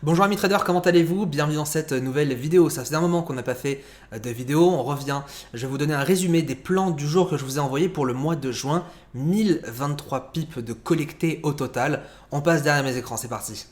Bonjour amis traders, comment allez-vous? Bienvenue dans cette nouvelle vidéo. Ça faisait un moment qu'on n'a pas fait de vidéo, on revient. Je vais vous donner un résumé des plans du jour que je vous ai envoyés pour le mois de juin. 1023 pips de collectés au total. On passe derrière mes écrans, c'est parti.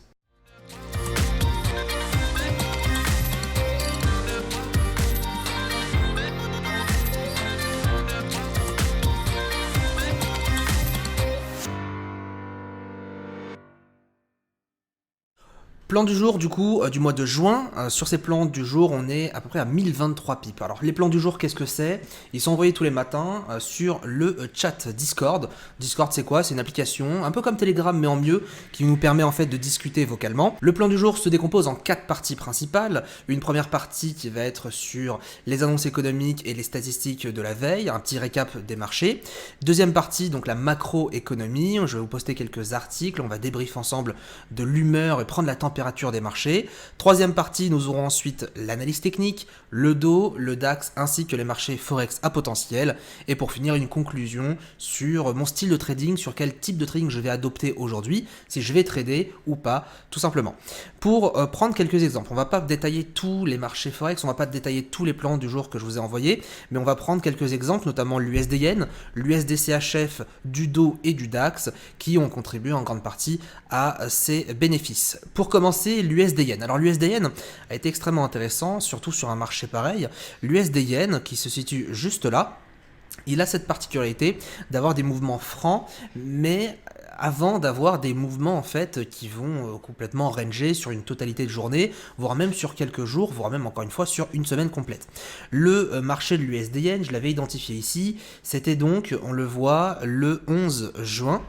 Plan du jour du coup du mois de juin, sur ces plans du jour on est à peu près à 1023 pips. Alors les plans du jour qu'est-ce que c'est? Ils sont envoyés tous les matins sur le chat Discord. Discord c'est quoi? C'est une application un peu comme Telegram mais en mieux qui nous permet en fait de discuter vocalement. Le plan du jour se décompose en 4 parties principales. Une première partie qui va être sur les annonces économiques et les statistiques de la veille, un petit récap des marchés. Deuxième partie donc la macroéconomie, je vais vous poster quelques articles, on va débriefer ensemble de l'humeur et prendre la température des marchés. Troisième partie, nous aurons ensuite l'analyse technique, le DO, le DAX ainsi que les marchés Forex à potentiel. Et pour finir, une conclusion sur mon style de trading, sur quel type de trading je vais adopter aujourd'hui, si je vais trader ou pas, tout simplement. Pour prendre quelques exemples, on ne va pas détailler tous les marchés Forex, on ne va pas détailler tous les plans du jour que je vous ai envoyés, mais on va prendre quelques exemples, notamment l'USD-Yen, l'USD-CHF, du DO et du DAX, qui ont contribué en grande partie à ces bénéfices. Pour commencer, l'USD-Yen. Alors l'USD-Yen a été extrêmement intéressant, surtout sur un marché pareil. L'USD-Yen qui se situe juste là, il a cette particularité d'avoir des mouvements francs, mais avant d'avoir des mouvements en fait qui vont complètement ranger sur une totalité de journée, voire même sur quelques jours, voire même encore une fois sur une semaine complète. Le marché de l'USD-Yen, je l'avais identifié ici, c'était donc, on le voit, le 11 juin.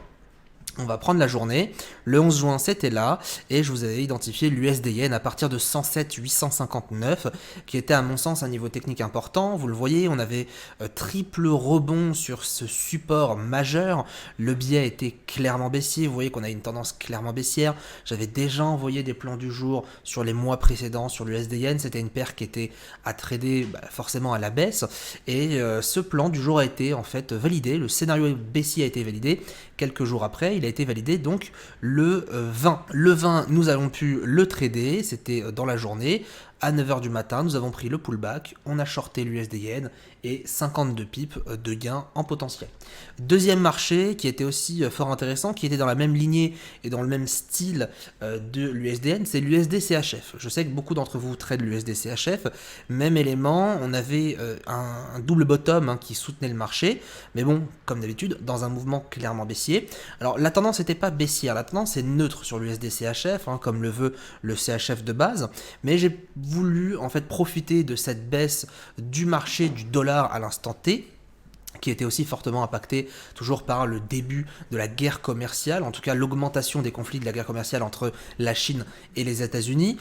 On va prendre la journée, le 11 juin c'était là, et je vous avais identifié l'USD-Yen à partir de 107 859, qui était à mon sens un niveau technique important. Vous le voyez, on avait triple rebond sur ce support majeur, le biais était clairement baissier, vous voyez qu'on a une tendance clairement baissière. J'avais déjà envoyé des plans du jour sur les mois précédents sur l'USD-Yen, c'était une paire qui était à trader forcément à la baisse, et ce plan du jour a été en fait validé, le scénario baissier a été validé quelques jours après, il a été validé donc le 20. Le 20, nous avons pu le trader, c'était dans la journée. À 9h du matin, nous avons pris le pullback, on a shorté l'USD-Yen et 52 pips de gains en potentiel. Deuxième marché qui était aussi fort intéressant, qui était dans la même lignée et dans le même style de l'USD-Yen, c'est l'USD-CHF. Je sais que beaucoup d'entre vous tradent l'USD-CHF, même élément, on avait un double bottom qui soutenait le marché, mais bon, comme d'habitude, dans un mouvement clairement baissier. Alors la tendance n'était pas baissière, la tendance est neutre sur l'USD-CHF, comme le veut le CHF de base, mais j'ai voulu en fait profiter de cette baisse du marché du dollar à l'instant T, qui était aussi fortement impacté toujours par le début de la guerre commerciale, en tout cas l'augmentation des conflits de la guerre commerciale entre la Chine et les États-Unis,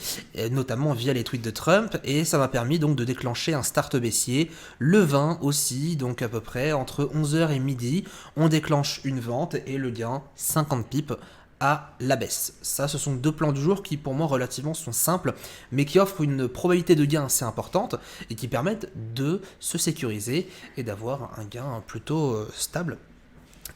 notamment via les tweets de Trump, et ça m'a permis donc de déclencher un start baissier. Le 20 aussi, donc à peu près entre 11h et midi, on déclenche une vente et le gain 50 pips à la baisse. Ça, ce sont deux plans du jour qui, pour moi, relativement sont simples, mais qui offrent une probabilité de gain assez importante et qui permettent de se sécuriser et d'avoir un gain plutôt stable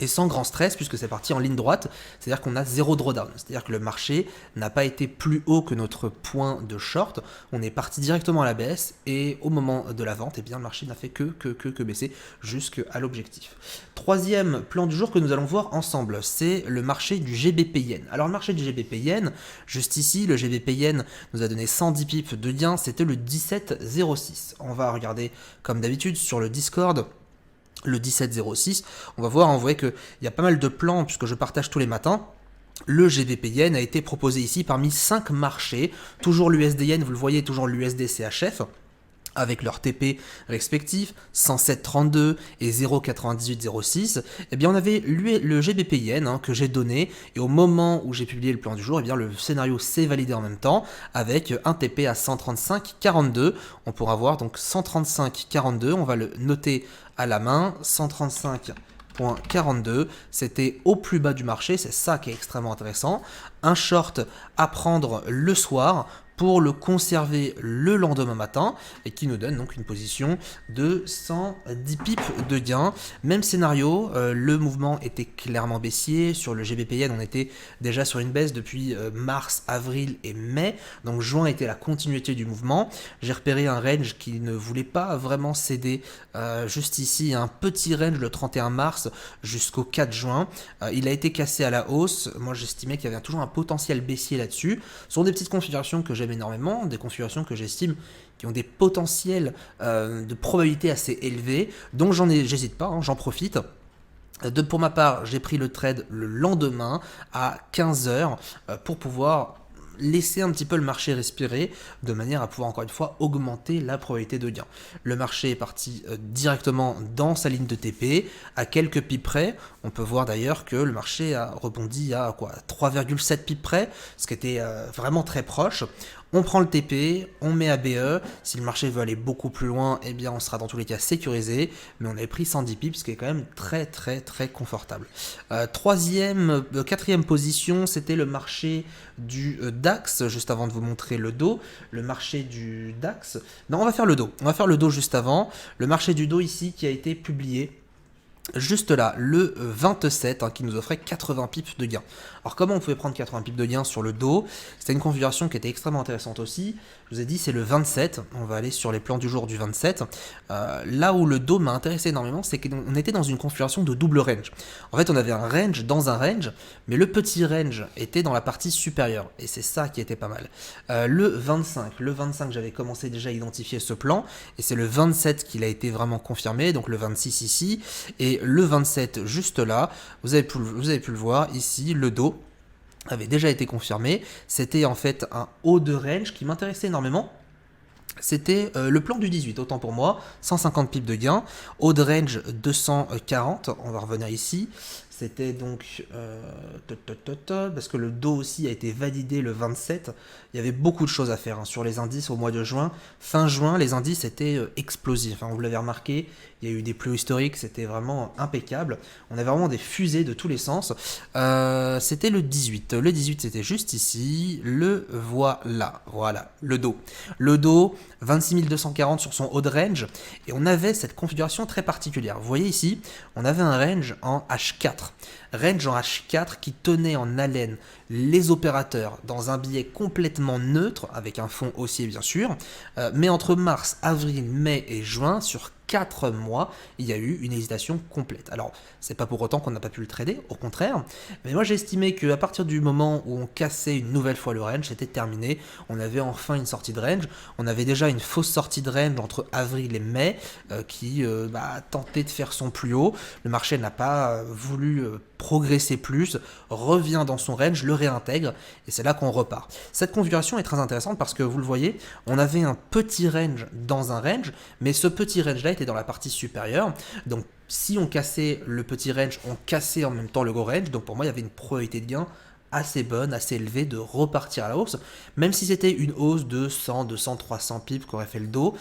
et sans grand stress puisque c'est parti en ligne droite, c'est-à-dire qu'on a zéro drawdown, c'est-à-dire que le marché n'a pas été plus haut que notre point de short, on est parti directement à la baisse et au moment de la vente, eh bien, le marché n'a fait que baisser jusqu'à l'objectif. Troisième plan du jour que nous allons voir ensemble, c'est le marché du GBP Yen. Alors le marché du GBP Yen, juste ici, le GBP Yen nous a donné 110 pips de gain, c'était le 17,06. On va regarder comme d'habitude sur le Discord, le 17,06, on va voir, on voit qu'il y a pas mal de plans puisque je partage tous les matins. Le GBP Yen a été proposé ici parmi 5 marchés, toujours l'USD Yen, vous le voyez, toujours l'USD CHF, avec leurs TP respectifs, 107,32 et 0,9806, eh bien on avait le GBP Yen que j'ai donné, et au moment où j'ai publié le plan du jour, eh bien le scénario s'est validé en même temps, avec un TP à 135,42, on pourra voir donc 135,42, on va le noter à la main, 135,42, c'était au plus bas du marché, c'est ça qui est extrêmement intéressant. un short à prendre le soir pour le conserver le lendemain matin et qui nous donne donc une position de 110 pips de gain. Même scénario, le mouvement était clairement baissier. Sur le GBP-Yen, on était déjà sur une baisse depuis mars, avril et mai. Donc juin était la continuité du mouvement. J'ai repéré un range qui ne voulait pas vraiment céder juste ici, un petit range le 31 mars jusqu'au 4 juin. Il a été cassé à la hausse. Moi j'estimais qu'il y avait toujours un potentiel baissier là-dessus. Ce sont des petites configurations que j'aime énormément, des configurations que j'estime qui ont des potentiels de probabilité assez élevés, donc j'hésite pas, j'en profite. Pour ma part, j'ai pris le trade le lendemain à 15h pour pouvoir laisser un petit peu le marché respirer de manière à pouvoir encore une fois augmenter la probabilité de gain. Le marché est parti directement dans sa ligne de TP à quelques pips près. On peut voir d'ailleurs que le marché a rebondi à 3,7 pips près, ce qui était vraiment très proche. On prend le TP, on met ABE. Si le marché veut aller beaucoup plus loin, eh bien on sera dans tous les cas sécurisé. Mais on avait pris 110 pips, ce qui est quand même très très très confortable. Quatrième position, c'était le marché du DAX, juste avant de vous montrer le dos. Le marché du DAX. Non, on va faire le dos. On va faire le dos juste avant. Le marché du dos ici qui a été publié juste là, le 27, qui nous offrait 80 pips de gain. Alors comment on pouvait prendre 80 pips de gain sur le dos? C'était une configuration qui était extrêmement intéressante aussi. Je vous ai dit c'est le 27, on va aller sur les plans du jour du 27. Là où le dos m'a intéressé énormément, c'est qu'on était dans une configuration de double range. En fait on avait un range dans un range, mais le petit range était dans la partie supérieure, et c'est ça qui était pas mal. Le 25, j'avais commencé déjà à identifier ce plan, et c'est le 27 qu'il a été vraiment confirmé, donc le 26 ici, et le 27 juste là, vous avez pu le voir ici, le dos avait déjà été confirmé. C'était en fait un haut de range qui m'intéressait énormément. C'était le plan du 18, autant pour moi, 150 pips de gain, haut de range 240, on va revenir ici. C'était donc, parce que le dos aussi a été validé le 27, il y avait beaucoup de choses à faire sur les indices au mois de juin. Fin juin, les indices étaient explosifs, vous l'avez remarqué, il y a eu des plus hauts historiques, c'était vraiment impeccable. On avait vraiment des fusées de tous les sens. C'était le 18, c'était juste ici, le voilà, le dos. Le dos, 26 240 sur son haut de range, et on avait cette configuration très particulière. Vous voyez ici, on avait un range en H4. Range en H4 qui tenait en haleine les opérateurs dans un biais complètement neutre, avec un fond haussier bien sûr, mais entre mars, avril, mai et juin, sur 4 mois, il y a eu une hésitation complète. Alors, c'est pas pour autant qu'on n'a pas pu le trader, au contraire, mais moi j'ai estimé qu'à partir du moment où on cassait une nouvelle fois le range, c'était terminé, on avait enfin une sortie de range, on avait déjà une fausse sortie de range entre avril et mai qui tentait de faire son plus haut, le marché n'a pas voulu progresser plus, revient dans son range, le réintègre, et c'est là qu'on repart. Cette configuration est très intéressante parce que vous le voyez, on avait un petit range dans un range, mais ce petit range là était dans la partie supérieure, donc si on cassait le petit range, on cassait en même temps le gros range, donc pour moi il y avait une probabilité de gain assez bonne, assez élevée de repartir à la hausse, même si c'était une hausse de 100, 200, 300 pips qu'aurait fait le dos,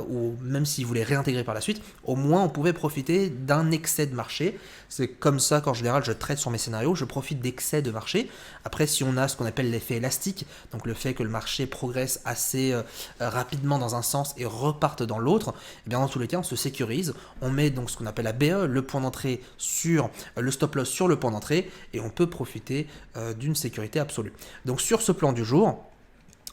ou même s'il voulait réintégrer par la suite, au moins on pouvait profiter d'un excès de marché. C'est comme ça qu'en général je traite sur mes scénarios, je profite d'excès de marché. Après si on a ce qu'on appelle l'effet élastique, donc le fait que le marché progresse assez rapidement dans un sens et reparte dans l'autre, et bien dans tous les cas on se sécurise, on met donc ce qu'on appelle la BE, le point d'entrée sur le stop loss sur le point d'entrée, et on peut profiter d'une sécurité absolue. Donc sur ce plan du jour,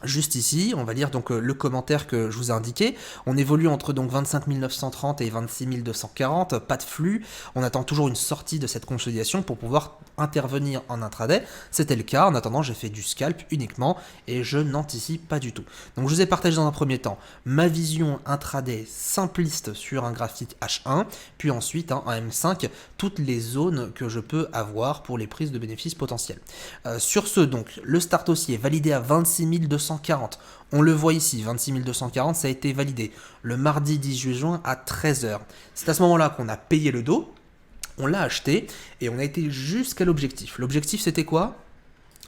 juste ici, on va lire donc le commentaire que je vous ai indiqué. On évolue entre donc 25 930 et 26 240, pas de flux. On attend toujours une sortie de cette consolidation pour pouvoir intervenir en intraday. C'était le cas. En attendant, j'ai fait du scalp uniquement et je n'anticipe pas du tout. Donc je vous ai partagé dans un premier temps ma vision intraday simpliste sur un graphique H1, puis ensuite en M5, toutes les zones que je peux avoir pour les prises de bénéfices potentiels. Sur ce, donc, le start haussier validé à 26 240. On le voit ici, 26 240, ça a été validé le mardi 18 juin à 13h. C'est à ce moment-là qu'on a payé le dos, on l'a acheté et on a été jusqu'à l'objectif. L'objectif, c'était quoi ?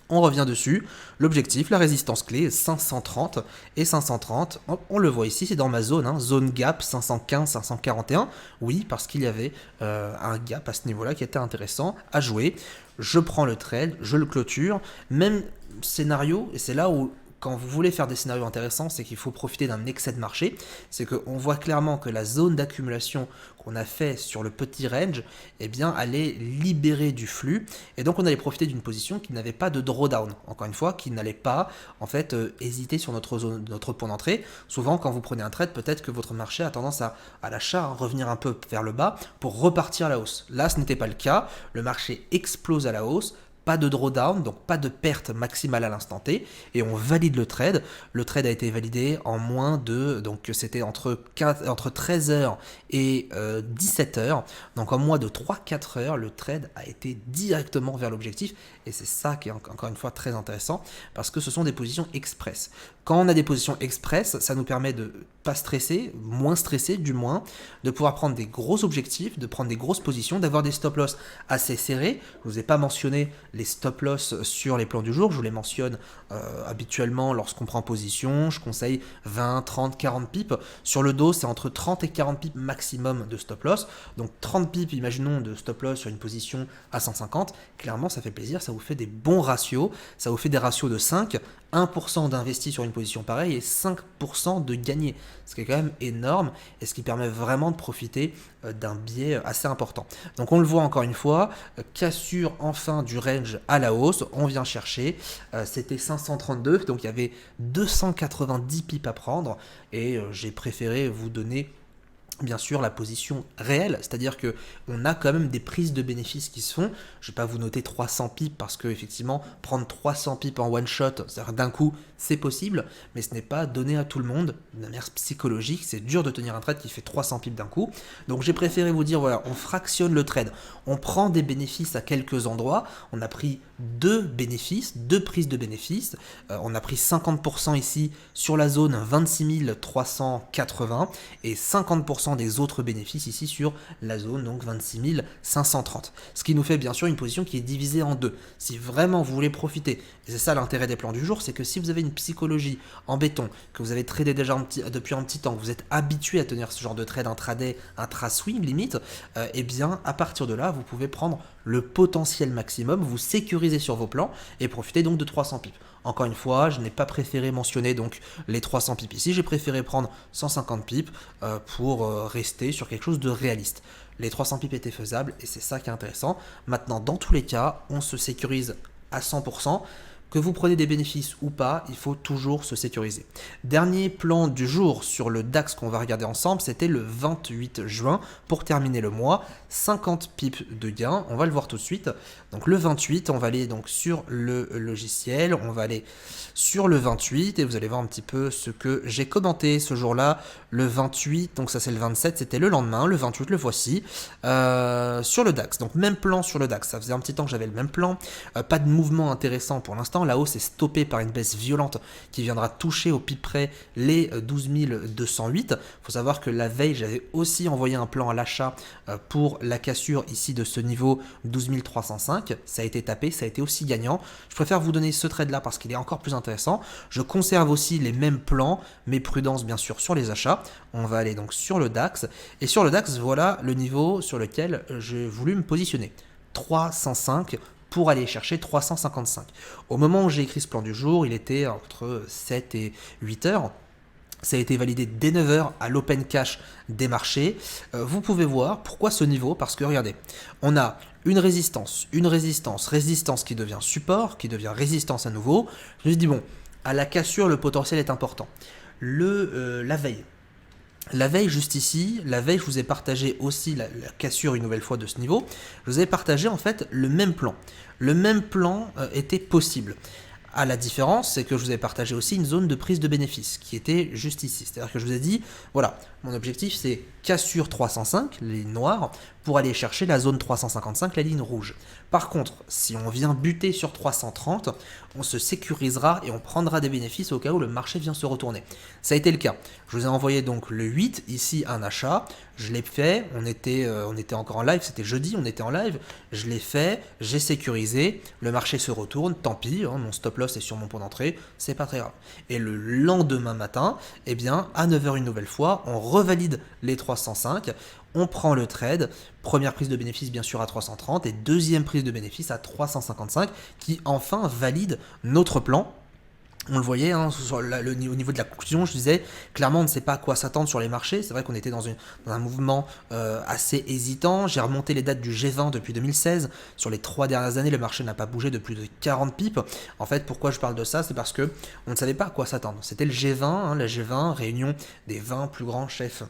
On revient dessus, l'objectif, la résistance clé est 530 et 530, on le voit ici, c'est dans ma zone, hein, zone gap 515, 541, oui parce qu'il y avait un gap à ce niveau-là qui était intéressant à jouer. Je prends le trade, je le clôture, même scénario, et c'est là où quand vous voulez faire des scénarios intéressants, c'est qu'il faut profiter d'un excès de marché. C'est qu'on voit clairement que la zone d'accumulation qu'on a fait sur le petit range, eh bien, allait libérer du flux. Et donc, on allait profiter d'une position qui n'avait pas de drawdown. Encore une fois, qui n'allait pas, en fait, hésiter sur notre zone, notre point d'entrée. Souvent, quand vous prenez un trade, peut-être que votre marché a tendance à l'achat, revenir un peu vers le bas pour repartir à la hausse. Là, ce n'était pas le cas. Le marché explose à la hausse. Pas de drawdown, donc pas de perte maximale à l'instant T, et on valide le trade. Le trade a été validé en moins de, donc c'était entre 13h et 17h, donc en moins de 3-4 heures, le trade a été directement vers l'objectif, et c'est ça qui est encore une fois très intéressant, parce que ce sont des positions express. Quand on a des positions express, ça nous permet de pas stresser, moins stresser du moins, de pouvoir prendre des gros objectifs, de prendre des grosses positions, d'avoir des stop loss assez serrés. Je ne vous ai pas mentionné les stop loss sur les plans du jour, je vous les mentionne habituellement lorsqu'on prend position, je conseille 20, 30, 40 pips. Sur le dos, c'est entre 30 et 40 pips maximum de stop loss. Donc 30 pips, imaginons, de stop loss sur une position à 150, clairement ça fait plaisir, ça vous fait des bons ratios, ça vous fait des ratios de 5, 1% d'investi sur une position pareille et 5% de gagné, ce qui est quand même énorme et ce qui permet vraiment de profiter d'un biais assez important. Donc on le voit encore une fois, cassure enfin du range à la hausse, on vient chercher, c'était 532, donc il y avait 290 pips à prendre et j'ai préféré vous donner bien sûr la position réelle, c'est-à-dire que on a quand même des prises de bénéfices qui se font. Je ne vais pas vous noter 300 pips parce que effectivement prendre 300 pips en one shot, c'est-à-dire d'un coup, c'est possible, mais ce n'est pas donné à tout le monde de manière psychologique. C'est dur de tenir un trade qui fait 300 pips d'un coup. Donc j'ai préféré vous dire voilà, on fractionne le trade, on prend des bénéfices à quelques endroits. On a pris deux prises de bénéfices. On a pris 50% ici sur la zone 26 380 et 50% des autres bénéfices ici sur la zone donc 26 530. Ce qui nous fait bien sûr une position qui est divisée en deux. Si vraiment vous voulez profiter, et c'est ça l'intérêt des plans du jour, c'est que si vous avez une psychologie en béton, que vous avez tradé déjà depuis un petit temps, que vous êtes habitué à tenir ce genre de trade intraday, intra-swing limite, et bien à partir de là, vous pouvez prendre le potentiel maximum, vous sécurisez sur vos plans et profiter donc de 300 pips. Encore une fois, je n'ai pas préféré mentionner donc les 300 pips ici, j'ai préféré prendre 150 pips pour rester sur quelque chose de réaliste. Les 300 pips étaient faisables et c'est ça qui est intéressant. Maintenant, dans tous les cas, on se sécurise à 100%. Que vous prenez des bénéfices ou pas, il faut toujours se sécuriser. Dernier plan du jour sur le DAX qu'on va regarder ensemble, c'était le 28 juin pour terminer le mois. 50 pips de gain, on va le voir tout de suite. Donc le 28, on va aller donc sur le logiciel, on va aller sur le 28 et vous allez voir un petit peu ce que j'ai commenté ce jour-là. Le 28, donc ça c'est le 27, c'était le lendemain, le 28 le voici, sur le DAX. Donc même plan sur le DAX, ça faisait un petit temps que j'avais le même plan, pas de mouvement intéressant pour l'instant. La hausse est stoppée par une baisse violente qui viendra toucher au pic près les 12 208. Il faut savoir que la veille, j'avais aussi envoyé un plan à l'achat pour la cassure ici de ce niveau 12 305. Ça a été tapé, ça a été aussi gagnant. Je préfère vous donner ce trade là parce qu'il est encore plus intéressant. Je conserve aussi les mêmes plans, mais prudence bien sûr sur les achats. On va aller donc sur le DAX. Et sur le DAX, voilà le niveau sur lequel j'ai voulu me positionner. 305 pour aller chercher 355. Au moment où j'ai écrit ce plan du jour, il était entre 7 et 8 heures. Ça a été validé dès 9h à l'open cash des marchés. Vous pouvez voir pourquoi ce niveau, parce que regardez, on a une résistance qui devient support, qui devient résistance à nouveau. Je me suis dit bon, à la cassure, le potentiel est important. La veille, juste ici, je vous ai partagé aussi la cassure une nouvelle fois de ce niveau. Je vous ai partagé en fait le même plan. Le même plan était possible. À la différence, c'est que je vous ai partagé aussi une zone de prise de bénéfice qui était juste ici. C'est-à-dire que je vous ai dit, voilà, mon objectif c'est cassure 305, les noirs, pour aller chercher la zone 355, la ligne rouge. Par contre, si on vient buter sur 330, on se sécurisera et on prendra des bénéfices au cas où le marché vient se retourner. Ça a été le cas. Je vous ai envoyé donc le 8, ici un achat, je l'ai fait, on était encore en live, c'était jeudi, on était en live, je l'ai fait, j'ai sécurisé, le marché se retourne, tant pis, hein, mon stop loss est sur mon point d'entrée, c'est pas très grave. Et le lendemain matin, eh bien, à 9 h une nouvelle fois, on revalide les 305, on prend le trade, première prise de bénéfice bien sûr à 330 et deuxième prise de bénéfice à 355 qui enfin valide notre plan. On le voyait hein, au niveau de la conclusion, je disais clairement on ne sait pas à quoi s'attendre sur les marchés. C'est vrai qu'on était dans un mouvement assez hésitant. J'ai remonté les dates du G20 depuis 2016. Sur les 3 dernières années, le marché n'a pas bougé de plus de 40 pips. En fait, pourquoi je parle de ça? C'est parce que on ne savait pas à quoi s'attendre. C'était le G20, hein, la G20, réunion des 20 plus grands chefs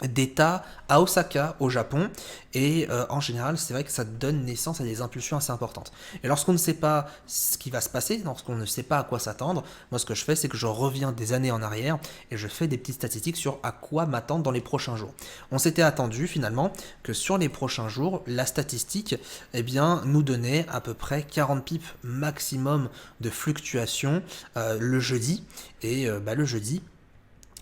d'État à Osaka au Japon et en général c'est vrai que ça donne naissance à des impulsions assez importantes et lorsqu'on ne sait pas ce qui va se passer, lorsqu'on ne sait pas à quoi s'attendre, moi ce que je fais c'est que je reviens des années en arrière et je fais des petites statistiques sur à quoi m'attendre dans les prochains jours. On s'était attendu finalement que sur les prochains jours la statistique eh bien, nous donnait à peu près 40 pips maximum de fluctuation le jeudi et le jeudi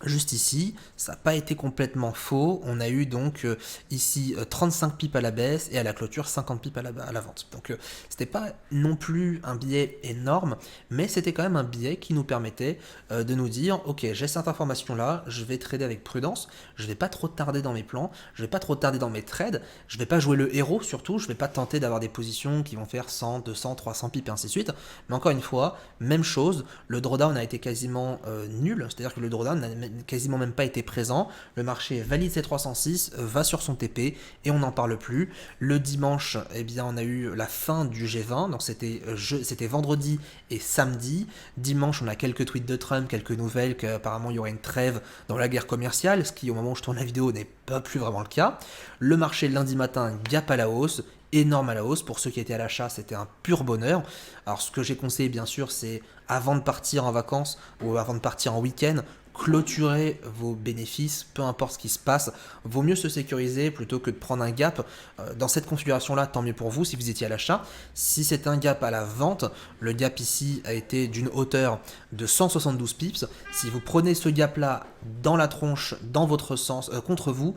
juste ici, ça n'a pas été complètement faux. On a eu donc ici 35 pips à la baisse et à la clôture 50 pips à la vente. Donc c'était pas non plus un biais énorme, mais c'était quand même un biais qui nous permettait de nous dire ok, j'ai cette information là, je vais trader avec prudence, je vais pas trop tarder dans mes plans, je vais pas trop tarder dans mes trades, je vais pas jouer le héros surtout, je vais pas tenter d'avoir des positions qui vont faire 100, 200, 300 pips et ainsi de suite. Mais encore une fois, même chose, le drawdown a été quasiment nul, c'est-à-dire que le drawdown n'a quasiment même pas été présent. Le marché valide ses 306, va sur son TP et on n'en parle plus. Le dimanche, eh bien, on a eu la fin du G20, donc c'était vendredi et samedi. Dimanche, on a quelques tweets de Trump, quelques nouvelles qu'apparemment il y aurait une trêve dans la guerre commerciale, ce qui au moment où je tourne la vidéo n'est pas plus vraiment le cas. Le marché lundi matin, gap à la hausse, énorme à la hausse. Pour ceux qui étaient à l'achat, c'était un pur bonheur. Alors ce que j'ai conseillé bien sûr, c'est avant de partir en vacances ou avant de partir en week-end, clôturer vos bénéfices, peu importe ce qui se passe, vaut mieux se sécuriser plutôt que de prendre un gap. Dans cette configuration-là, tant mieux pour vous si vous étiez à l'achat. Si c'est un gap à la vente, le gap ici a été d'une hauteur de 172 pips. Si vous prenez ce gap-là dans la tronche, dans votre sens, contre vous,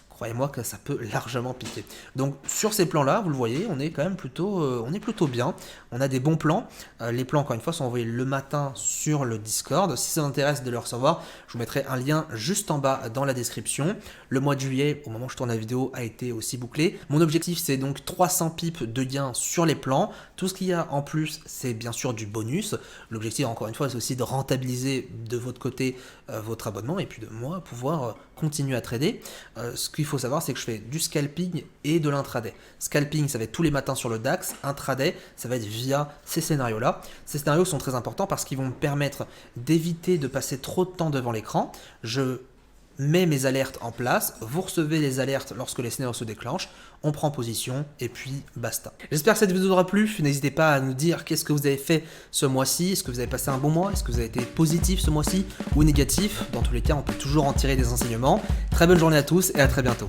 croyez-moi que ça peut largement piquer. Donc sur ces plans-là, vous le voyez, on est quand même plutôt bien. On a des bons plans. Les plans, encore une fois, sont envoyés le matin sur le Discord. Si ça vous intéresse de le recevoir, je vous mettrai un lien juste en bas dans la description. Le mois de juillet, au moment où je tourne la vidéo, a été aussi bouclé. Mon objectif, c'est donc 300 pips de gains sur les plans. Tout ce qu'il y a en plus, c'est bien sûr du bonus. L'objectif, encore une fois, c'est aussi de rentabiliser de votre côté votre abonnement et puis de moi pouvoir continuer à trader. Ce qu'il faut savoir, c'est que je fais du scalping et de l'intraday. Scalping, ça va être tous les matins sur le DAX. Intraday, ça va être via ces scénarios-là. Ces scénarios sont très importants parce qu'ils vont me permettre d'éviter de passer trop de temps devant l'écran. Je mets mes alertes en place, vous recevez les alertes lorsque les scénarios se déclenchent, on prend position et puis basta. J'espère que cette vidéo vous aura plu, n'hésitez pas à nous dire qu'est-ce que vous avez fait ce mois-ci, est-ce que vous avez passé un bon mois, est-ce que vous avez été positif ce mois-ci ou négatif, dans tous les cas on peut toujours en tirer des enseignements. Très bonne journée à tous et à très bientôt.